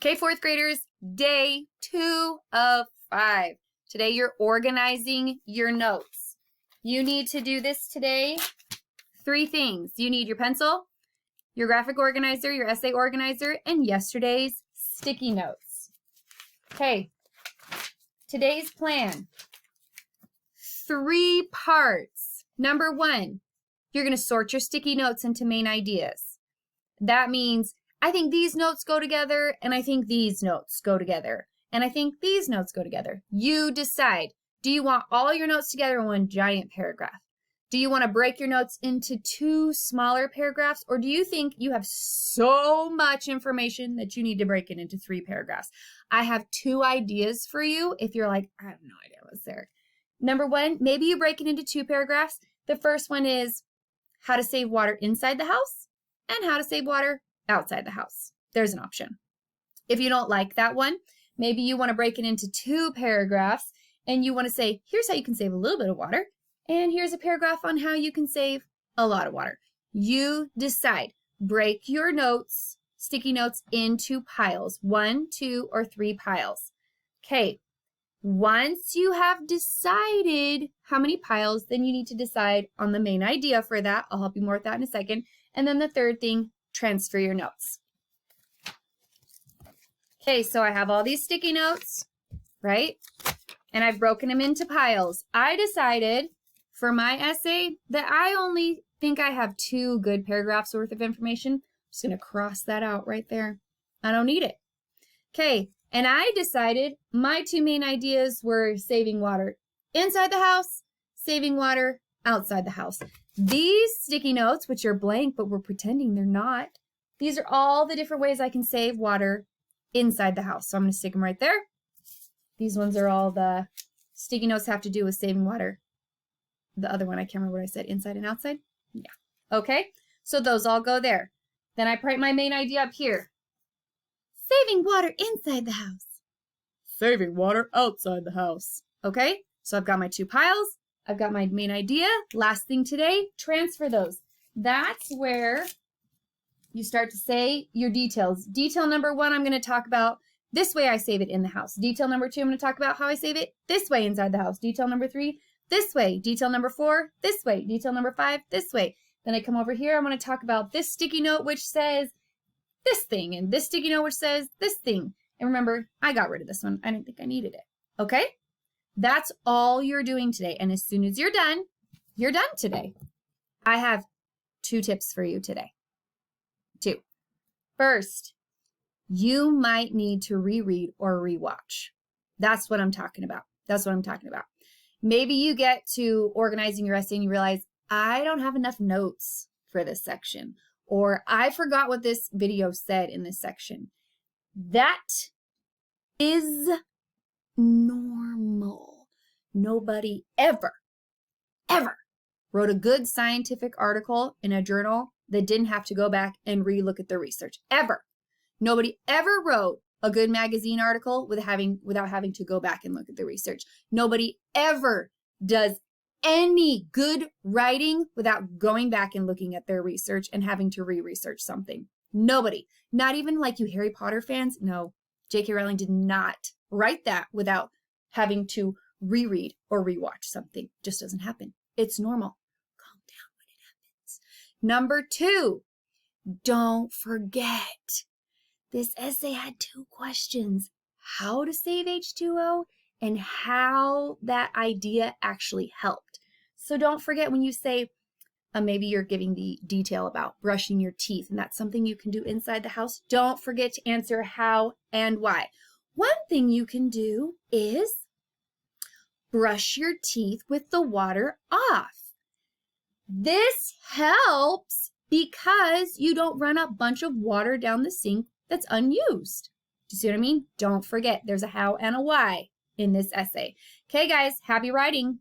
Okay, fourth graders, day 2 of 5. Today you're organizing your notes. You need to do this today. 3 things. You need your pencil, your graphic organizer, your essay organizer, and yesterday's sticky notes. Okay, today's plan. 3 parts. Number 1, you're going to sort your sticky notes into main ideas. That means I think these notes go together, and I think these notes go together, and I think these notes go together. You decide. Do you want all your notes together in one giant paragraph? Do you want to break your notes into 2 smaller paragraphs, or do you think you have so much information that you need to break it into 3 paragraphs? I have 2 ideas for you if you're like, I have no idea what's there. Number 1, maybe you break it into 2 paragraphs. The first one is how to save water inside the house and how to save water outside the house. There's an option. If you don't like that one, maybe you want to break it into 2 paragraphs and you want to say, here's how you can save a little bit of water, and here's a paragraph on how you can save a lot of water. You decide. Break your notes, sticky notes, into piles, 1, 2, or 3 piles. Okay, once you have decided how many piles, then you need to decide on the main idea for that. I'll help you more with that in a second. And then the third thing, transfer your notes. Okay, so I have all these sticky notes, right? And I've broken them into piles. I decided for my essay that I only think I have 2 good paragraphs worth of information. I'm just going to cross that out right there. I don't need it. Okay, and I decided my 2 main ideas were saving water inside the house, saving water outside the house. These sticky notes, which are blank, but we're pretending they're not, these are all the different ways I can save water inside the house. So I'm going to stick them right there. These ones are all the sticky notes have to do with saving water. The other one, I can't remember what I said, inside and outside. Yeah. Okay, so those all go there. Then I write my main idea up here. Saving water inside the house. Saving water outside the house. Okay, so I've got my 2 piles. I've got my main idea. Last thing today, transfer those. That's where you start to say your details. Detail number 1, I'm going to talk about this way I save it in the house. Detail number 2, I'm going to talk about how I save it this way inside the house. Detail number 3, this way. Detail number 4, this way. Detail number 5, this way. Then I come over here, I'm going to talk about this sticky note which says this thing, and this sticky note which says this thing. And remember, I got rid of this one. I didn't think I needed it. Okay? That's all you're doing today. And as soon as you're done today. I have 2 tips for you today. 2. First, you might need to reread or rewatch. That's what I'm talking about. That's what I'm talking about. Maybe you get to organizing your essay and you realize, I don't have enough notes for this section, or I forgot what this video said in this section. That is normal. Nobody ever wrote a good scientific article in a journal that didn't have to go back and relook at the research. Ever. Nobody ever wrote a good magazine article without having to go back and look at the research. Nobody ever does any good writing without going back and looking at their research and having to re-research something. Nobody. Not even like you Harry Potter fans. No, J.K. Rowling did not write that without having to reread or rewatch something. Just doesn't happen. It's normal. Calm down when it happens. Number 2, don't forget. This essay had 2 questions. How to save H2O and how that idea actually helped. So don't forget when you say, maybe you're giving the detail about brushing your teeth, and that's something you can do inside the house. Don't forget to answer how and why. One thing you can do is brush your teeth with the water off. This helps because you don't run a bunch of water down the sink that's unused. Do you see what I mean? Don't forget, there's a how and a why in this essay. Okay, guys, happy writing.